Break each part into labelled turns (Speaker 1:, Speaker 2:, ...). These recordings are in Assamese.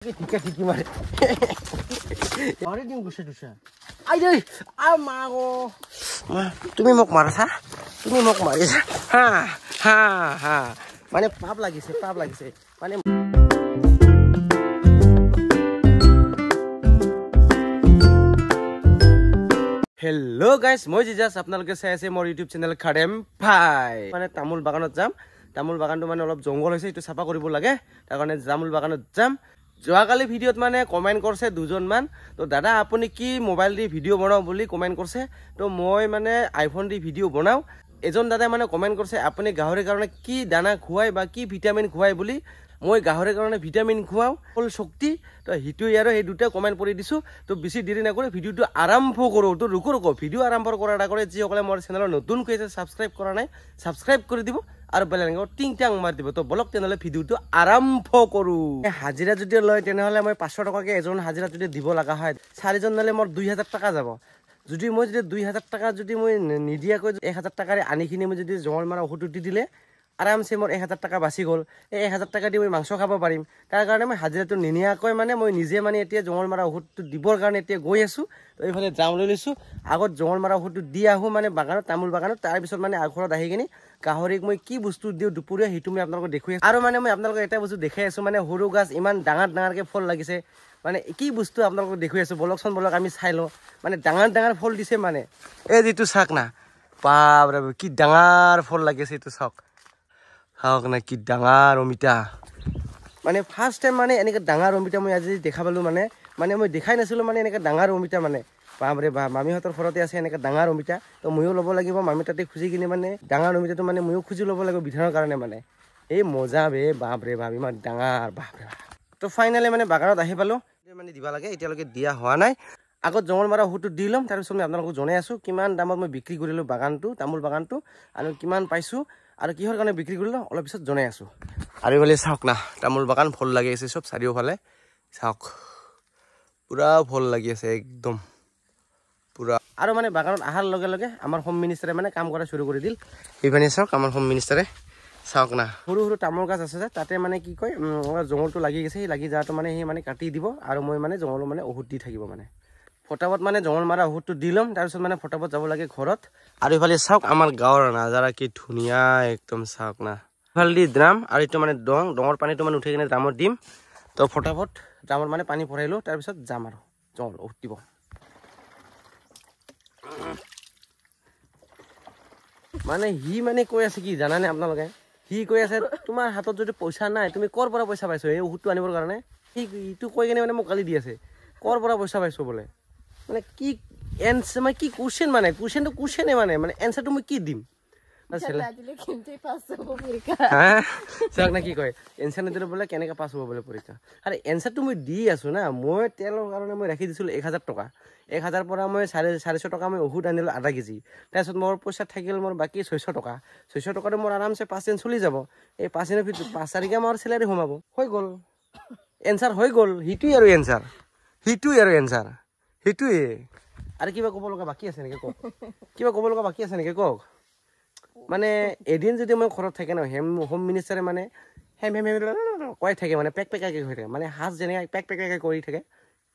Speaker 1: ঠিকি মাৰে মাৰি দিম গুছে দুছে আই দেই আ মাগো তুমি মোক মাৰছা তুমি মোক মাৰিছা হা হা হা মানে পাপ লাগিছে মানে হেল্ল' গাইজ মই জিজাছ আপোনালোকে চাই আছে মোৰ ইউটিউব চেনেল খাডেম ভাই মানে তামোল বাগানত যাম তামোল বাগানটো মানে অলপ জংঘল হৈছে এইটো চাফা কৰিব লাগে তাৰ কাৰণে তামোল বাগানত যাম যোৱাকালি ভিডিঅ'ত মানে কমেণ্ট কৰিছে দুজনমান তো দাদা আপুনি কি মোবাইল দি ভিডিঅ' বনাওঁ বুলি কমেণ্ট কৰিছে তো মই মানে আইফোন দি ভিডিঅ' বনাওঁ এজন দাদাই মানে কমেণ্ট কৰিছে আপুনি গাহৰিৰ কাৰণে কি দানা খুৱাই বা কি ভিটামিন খুৱাই বুলি মই গাহৰিৰ কাৰণে ভিটামিন খুৱাওঁ ফুল শক্তি তো সেইটোৱে আৰু সেই দুটা কমেণ্ট কৰি দিছোঁ তো বেছি দেৰি নকৰি ভিডিঅ'টো আৰম্ভ কৰোঁ তো ৰুকো ভিডিঅ' আৰম্ভ কৰাৰ আগতে যিসকলে মোৰ চেনেলৰ নতুনকৈ আছে ছাবস্ক্ৰাইব কৰা নাই ছাবস্ক্ৰাইব কৰি দিব আৰু বেল আইকনত টিং টাং মাৰি দিব তো বলক তেনেহ'লে ভিডিঅ'টো আৰম্ভ কৰোঁ হাজিৰা যদি লয় তেনেহ'লে মই 500 টকাকৈ এজন হাজিৰা যদি দিব লগা হয় 4জন ল'লে মোৰ 2000 টকা যাব যদি মই 2000 টকা যদি মই নিদিয়াকৈ 1000 টকাৰে আনিখিনি মই যদি জঙল মাৰা ঔষধটো দি দিলে আৰামছে মোৰ 1000 টকা বাচি গ'ল এই 1000 টকা দি মই মাংস খাব পাৰিম তাৰ কাৰণে মই হাজিৰাটো নিনিয়াকৈ মানে মই নিজে মানে এতিয়া জঙল মাৰা ঔষধটো দিবৰ কাৰণে এতিয়া গৈ আছোঁ তো এইফালে যাম লৈ লৈছোঁ আগত জঙল মাৰা ঔষধটো দি আহোঁ মানে বাগানত তামোল বাগানত তাৰপিছত মানে ঘৰত আহি কিনি গাহৰিক মই কি বস্তু দিওঁ দুপৰীয়া সেইটো মই আপোনালোকক দেখুৱাই আছোঁ আৰু মানে মই আপোনালোকক এটা বস্তু দেখাই আছোঁ মানে সৰু গাছ ইমান ডাঙৰকৈ ফল লাগিছে মানে কি বস্তু আপোনালোকক দেখুৱাই আছোঁ বলকচোন বলক আমি চাই লওঁ মানে ডাঙৰ ফল দিছে মানে এই যিটো চাওক না বাপৰে কি ডাঙৰ ফল লাগিছে এইটো চাওক চাওক না কি ডাঙৰ অমিতা মানে ফাৰ্ষ্ট টাইম মানে এনেকৈ ডাঙৰ অমিতা মই আজি দেখা পালোঁ মানে মই দেখাই নাছিলোঁ মানে এনেকৈ ডাঙৰ অমিতা মানে বাপৰে বাপ মামীহঁতৰ ঘৰতে আছে এনেকৈ ডাঙৰ অমিতা তো ময়ো ল'ব লাগিব মামী তাতে খুজি কিনে মানে ডাঙৰ অমিতাটো মানে ময়ো খুজি ল'ব লাগিব বিধানৰ কাৰণে মানে এই মজা বে বাপৰে বাপ ইমান ডাঙৰ বাপৰে বাপ তো ফাইনেলি মানে বাগানত আহি পালোঁ মানে দিব লাগে এতিয়ালৈকে দিয়া হোৱা নাই আগত জঙল মাৰা ঔষধটো দি ল'ম তাৰপিছত মই আপোনালোকক জনাই আছোঁ কিমান দামত মই বিক্ৰী কৰিলোঁ বাগানটো তামোল বাগানটো আৰু কিমান পাইছোঁ আৰু কিহৰ কাৰণে বিক্ৰী কৰিলোঁ অলপ পিছত জনাই আছোঁ আৰু এইফালে চাওক না তামোল বাগান ফল লাগি আছে চব চাৰিওফালে চাওক পুৰা ফল লাগি আছে একদম পুৰা আৰু মানে বাগানত অহাৰ লগে লগে আমাৰ হোম মিনিষ্টাৰে মানে কাম কৰা শুৰু কৰি দিল এইপিনে চাওক আমাৰ হোম মিনিষ্টাৰে চাওক না সৰু তামোল গাছ আছে যে তাতে মানে কি কয় জঙলটো লাগি গৈছে সেই লাগি যোৱাটো মানে সেই মানে কাটি দিব আৰু মই মানে জঙলো মানে ঔষধ দি থাকিব মানে ফটাফট মানে জঙল মাৰা ঔষধটো দি ল'ম তাৰপিছত মানে ফটাফট যাব লাগে ঘৰত আৰু এইফালে চাওক আমাৰ গাঁৱৰ নাজাৰা কি ধুনীয়া একদম চাওক না ইফালে দি ড্ৰাম আৰু এইটো মানে ডঙৰ পানীটো মানে উঠাই কিনে ড্ৰামত দিম তো ফটাফট ড্ৰামত মানে পানী ভৰাই লওঁ তাৰপিছত যাম আৰু জঙল ঔষধ দিব মানে সি মানে কৈ আছে কি জানানে আপোনালোকে সি কৈ আছে তোমাৰ হাতত যদি পইচা নাই তুমি ক'ৰ পৰা পইচা পাইছো এই ঔষধটো আনিবৰ কাৰণে সি ইটো কৈ কিনে মানে মোক গালি দি আছে ক'ৰ পৰা পইচা পাইছো বোলে মানে কি এনচাৰ মানে কি কুৱেশ্যন মানে কুৱেশ্যনটো কুৱেশ্যনে মানে এনচাৰটো মই কি দিম চাওক না কি কয় এনচাৰ নিদিলে বোলে কেনেকৈ পাছ হ'ব বোলে পৰীক্ষা আৰু এনচাৰটো মই দি আছোঁ না মই তেলৰ কাৰণে মই ৰাখি দিছিলোঁ 1000 টকা 1000 পৰা মই 450 টকা মই ঔষধ আনিলোঁ আধা কেজি তাৰপিছত মোৰ পইচা থাকিল মোৰ বাকী 600 টকা 600 টকাটো মোৰ আৰামছে 5 দিন চলি যাব এই 5 দিনৰ ভিতৰত 5 তাৰিখে মোৰ চেলাৰী সোমাব হৈ গ'ল এনচাৰ হৈ গ'ল সেইটোৱে আৰু এনচাৰ সেইটোৱে আৰু কিবা ক'ব লগা বাকী আছে নেকি কওক মানে এদিন যদি মই ঘৰত থাকে ন হোম মিনিষ্টাৰে মানে কৈ থাকে মানে পেকাকৈ হৈ থাকে মানে সাজ যেনেকৈ পেকাকৈ কৰি থাকে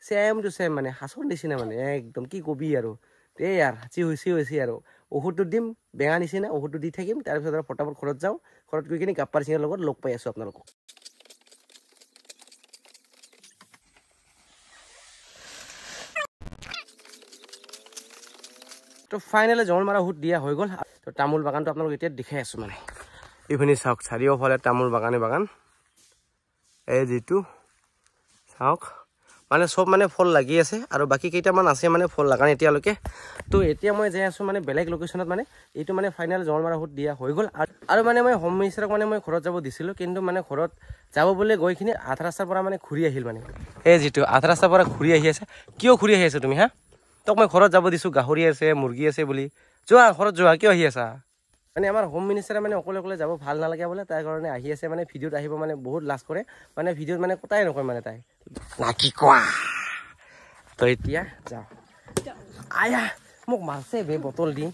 Speaker 1: ছেম টু ছেম মানে সাঁচৰ নিচিনা মানে একদম কি কবি আৰু এই আৰু হাঁচি হৈছে আৰু ঔষধটো দিম বেঙা নিচিনা ঔষধটো দি থাকিম তাৰপিছত আৰু ফটাফট ঘৰত যাওঁ ঘৰত গৈ কিনে গাপ্পাৰ সিঙৰ লগত লগ পাই আছোঁ আপোনালোকক তো ফাইনেলি জঙল মাৰা ঔষধ দিয়া হৈ গ'ল তো তামোল বাগানটো আপোনালোক এতিয়া দেখাই আছোঁ মানে এইখিনি চাওক চাৰিওফালে তামোল বাগান এই যিটো চাওক মানে চব মানে ফল লাগি আছে আৰু বাকী কেইটামান আছে মানে ফল লগা নাই এতিয়ালৈকে তো এতিয়া মই যাই আছোঁ মানে বেলেগ লোকেশ্যনত মানে এইটো মানে ফাইনেল জঙল মাৰা ঔষধ দিয়া হৈ গ'ল আৰু মানে মই হোম মিনিষ্টাৰক মানে মই ঘৰত যাব দিছিলোঁ কিন্তু মানে ঘৰত যাব বুলি গৈখিনি আধা ৰাস্তাৰ পৰা মানে ঘূৰি আহিল মানে এই যিটো আধা ৰাস্তাৰ পৰা ঘূৰি আহি আছে কিয় ঘূৰি আহি আছা তুমি হা তোক মই ঘৰত যাব দিছোঁ গাহৰি আছে মুৰ্গী আছে বুলি যোৱা ঘৰত যোৱা কিয় আহি আছা মানে আমাৰ হোম মিনিষ্টাৰে মানে অকলে যাব ভাল নালাগে বোলে তাৰ কাৰণে আহি আছে মানে ভিডিঅ'ত আহিব মানে বহুত লাজ কৰে মানে ভিডিঅ'ত মানে কথাই নকয় মানে তাই না কি কোৱা তো এতিয়া যাওঁ আয়া মোক মাছে বে বটল দি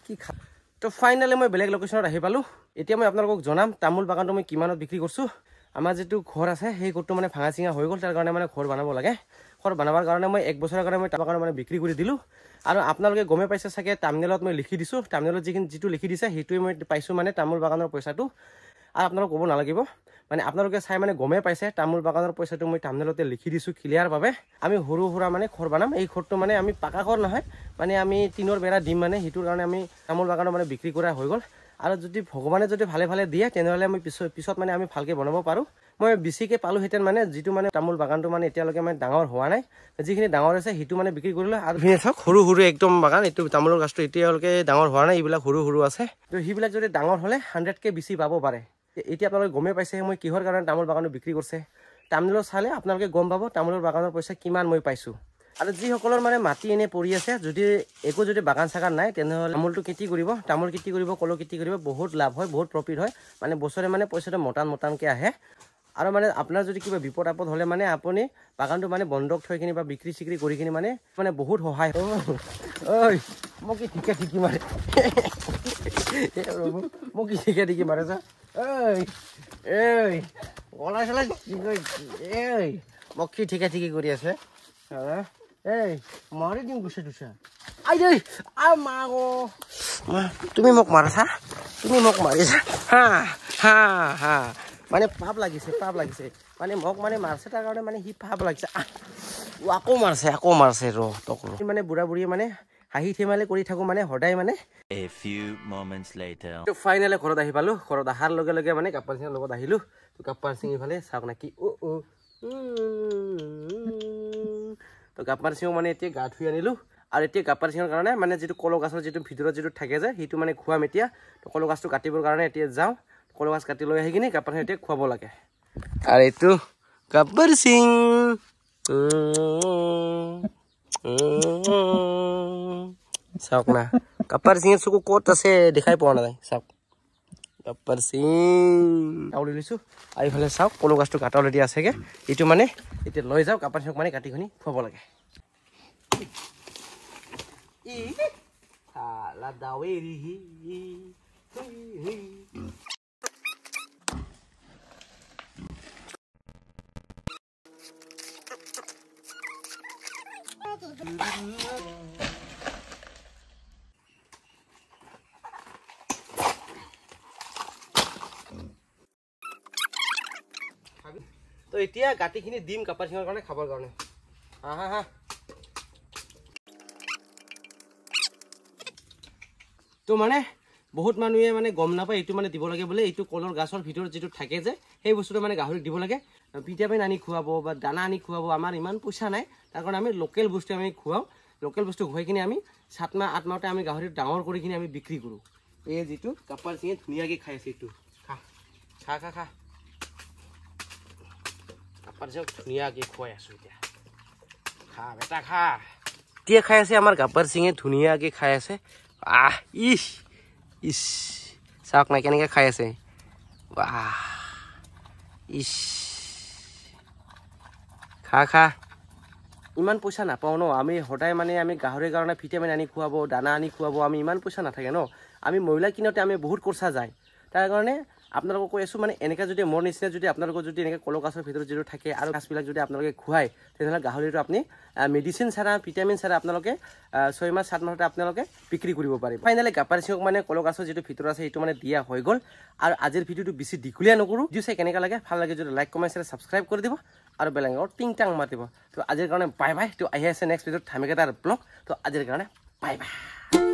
Speaker 1: কি খা তো ফাইনেলি মই বেলেগ লোকেশ্যনত আহি পালোঁ এতিয়া মই আপোনালোকক জনাম তামোল বাগানটো মই কিমানত বিক্ৰী কৰিছোঁ আমাৰ যিটো ঘৰ আছে সেই ঘৰটো মানে ভাঙা চিঙা হৈ গ'ল তাৰ কাৰণে মানে ঘৰ বনাব লাগে ঘৰ বনাবৰ কাৰণে মই 1 বছৰৰ কাৰণে মই তাৰ কাৰণে মানে বিক্ৰী কৰি দিলোঁ আৰু আপোনালোকে গমে পাইছে চাগে টাৰ্মিনেলত মই লিখি দিছোঁ টাৰ্মিনেলত যিটো লিখি দিছে সেইটোৱে মই পাইছোঁ মানে তামোল বাগানৰ পইচাটো আৰু আপোনালোকে ক'ব নালাগিব মানে আপোনালোকে চাই মানে গমে পাইছে তামোল বাগানৰ পইচাটো মই টাৰ্মিনেলতে লিখি দিছোঁ ক্লিয়াৰভাৱে আমি সৰু সুৰা মানে ঘৰ বনাম এই ঘৰটো মানে আমি পাকা ঘৰ নহয় মানে আমি টিনৰ বেৰা দিম মানে সেইটোৰ কাৰণে আমি তামোল বাগানৰ মানে বিক্ৰী কৰা হৈ গ'ল আৰু যদি ভগৱানে যদি ভালে ভালে দিয়ে তেনেহ'লে আমি পিছত মানে আমি ভালকৈ বনাব পাৰোঁ মই বেছিকৈ পালোঁহেঁতেন মানে যিটো মানে তামোল বাগানটো মানে এতিয়ালৈকে মানে ডাঙৰ হোৱা নাই যিখিনি ডাঙৰ আছে সেইটো মানে বিক্ৰী কৰিলোঁ আৰু চাওক সৰু সৰু একদম বাগান এইটো তামোলৰ গাছটো এতিয়ালৈকে ডাঙৰ হোৱা নাই এইবিলাক সৰু সৰু আছে তো সেইবিলাক যদি ডাঙৰ হ'লে 100কে বেছি পাব পাৰে এতিয়া আপোনালোকে গমেই পাইছে মই কিহৰ কাৰণে তামোল বাগানটো বিক্ৰী কৰিছে তামোলৰ চালে আপোনালোকে গম পাব তামোলৰ বাগানৰ পইচা কিমান মই পাইছোঁ আৰু যিসকলৰ মানে মাটি এনে পৰি আছে যদি একো যদি বাগান চাগান নাই তেনেহ'লে তামোলটো খেতি কৰিব তামোল খেতি কৰিব কলো খেতি কৰিব বহুত লাভ হয় বহুত প্ৰফিট হয় মানে বছৰে মানে পইচাটো মতানকৈ আহে আৰু মানে আপোনাৰ যদি কিবা বিপদ আপদ হ'লে মানে আপুনি বাগানটো মানে বন্ধক থৈ কিনি বা বিক্ৰী চিক্ৰী কৰি কিনি মানে বহুত সহায় ঐ মোক কি ঠিকে মাৰে মোক কি ঠিকে মাৰে চা ঐ ওলাই চলাই এই মোক কি ঠিকে কৰি আছে এই মাৰি দিম গুচা তুচা আই দেই মা গো তুমি মোক মাৰাছা তুমি মোক মাৰিছা হা হা হা মানে পাপ লাগিছে মানে মোক মানে মাৰছে তাৰ কাৰণে মানে সি পাপ লাগিছে আকৌ মাৰছে ৰ তক মানে বুঢ়া বুঢ়ীয়ে মানে হাঁহি ধেমালি কৰি থাকোঁ মানে সদায় মানে
Speaker 2: A few moments later.
Speaker 1: Finally ঘৰত আহি পালোঁ ঘৰত অহাৰ লগে লগে মানে কাপাৰ চিঙৰ লগত আহিলোঁ তো কাপাৰ চিঙি ফালে চাওক না কি তো কাপাৰ চিঙক মানে এতিয়া গা ধুই আনিলোঁ আৰু এতিয়া কাপাৰ চিঙৰ কাৰণে মানে যিটো কল গাছৰ যিটো ভিতৰত যিটো থাকে যে সেইটো মানে খুৱাম এতিয়া তো কল গাছটো কাটিবৰ কাৰণে এতিয়া যাওঁ কল গাছ কাটি লৈ আহি কিনে কাপাৰ চিঙ এতিয়া খুৱাব লাগে আৰু এইটো কাপাৰ চিং চাওক না কাপাৰ চিঙৰ চকু ক'ত আছে দেখাই পোৱা নাযায় চাওক কাপাৰ চিং আউলি লৈছোঁ আৰু এইফালে চাওক কলো গাছটো কাটা অলৰেডি আছেগৈ এইটো মানে এতিয়া লৈ যাওঁ কাপাৰ চিঙক মানে কাটি খুনি খুৱাব লাগে তো এতিয়া গাঁতিখিনি দিম কাপাৰ চিঙৰ কাৰণে খাবৰ কাৰণে হা তো মানে বহুত মানুহে মানে গম নাপায় এইটো মানে দিব লাগে বোলে এইটো কলৰ গাছৰ ভিতৰত যিটো থাকে যে সেই বস্তুটো মানে গাহৰিক দিব লাগে ভিটামিন আনি খুৱাব বা দানা আনি খুৱাব আমাৰ ইমান পইচা নাই তাৰ কাৰণে আমি লোকেল বস্তু আমি খুৱাওঁ লোকেল বস্তু খুৱাই কিনে আমি 7 মাহ 8 মাহতে আমি গাহৰিক ডাঙৰ কৰি কিনে আমি বিক্ৰী কৰোঁ এই যিটো কাপাৰ চিঙে ধুনীয়াকৈ খাই আছে এইটো খা কাপাৰ চিঙক ধুনীয়াকৈ খুৱাই আছোঁ এতিয়া খা বেটা খা এতিয়া খাই আছে আমাৰ কাপাৰ চিঙে ধুনীয়াকৈ খাই আছে ইছ চাওক না কেনেকৈ খাই আছে ইছ খা ইমান পইচা নাপাওঁ ন আমি সদায় মানে আমি গাহৰিৰ কাৰণে ভিটামিন আনি খুৱাব দানা আনি খুৱাব আমি ইমান পইচা নাথাকে ন আমি মহিলা কিনোতে আমি বহুত খৰচা যায় তাৰ কাৰণে আপোনালোকক কৈ আছোঁ মানে এনেকৈ যদি মোৰ নিচিনা যদি আপোনালোকৰ যদি এনেকৈ কল গাছৰ ভিতৰত যিটো থাকে আৰু গাছবিলাক যদি আপোনালোকে খুৱায় তেনেহ'লে গাহৰিটো আপুনি মেডিচিন চাৰা ভিটামিন চাৰা আপোনালোকে 6 মাহ 7 মাহতে আপোনালোকে বিক্ৰী কৰিব পাৰিব ফাইনেলি কাপাৰ চিঙক মানে কল গাছৰ যিটো ভিতৰত আছে সেইটো মানে দিয়া হৈ গ'ল আৰু আজিৰ ভিডিঅ'টো বেছি দীঘলীয়া নকৰোঁ ভিডিঅ' চাই কেনেকৈ লাগে ভাল লাগে যদি লাইক কমেণ্ট শ্বেয়াৰ ছাবস্ক্ৰাইব কৰি দিব আৰু বেল আইকনত টিং টাং মাৰি দিব তো আজিৰ কাৰণে বাই বাই তো আহি আছে নেক্সট ভিডিঅ'ত ধামিকাদাৰ ব্লগ তো আজিৰ কাৰণে বাই বাই